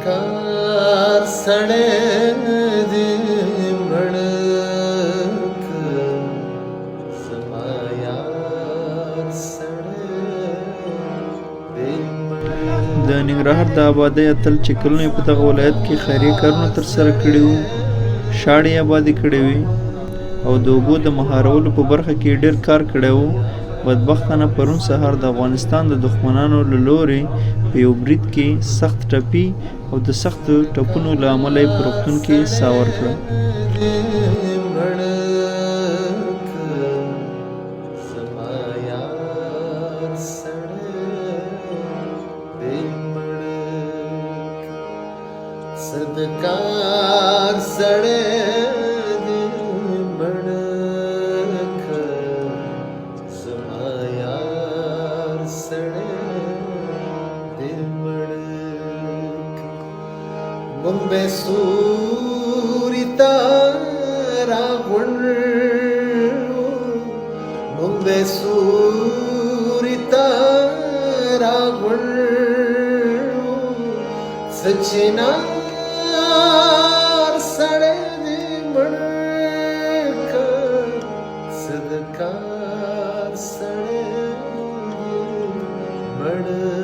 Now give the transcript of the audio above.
صدقار سړی دی مړک زما یار سړی دی مړک. د ننګرهار د آبادۍ اتل چې کلونه په دغه ولایت کې خیریه کارونه ترسره کړي وو، شاړې آبادي کړې وې او د اوبو د مهارولو په برخه کې ډېر کار کړی وو، بدبختانه پرون سهار د افغانستان د دښمنانو له لورې په یو برید کې سخت ټپي او د سختو ټپونو له امله یې په روغتون کې ساه ورکړه. صدقار سړی دی مړک زما یار سړی دی مړک. مونږ به سوري ته راغونډو، مونږ به سوري ته راغونډو، څه چې نار سړی دی مړک صدقار سړی دی مړک.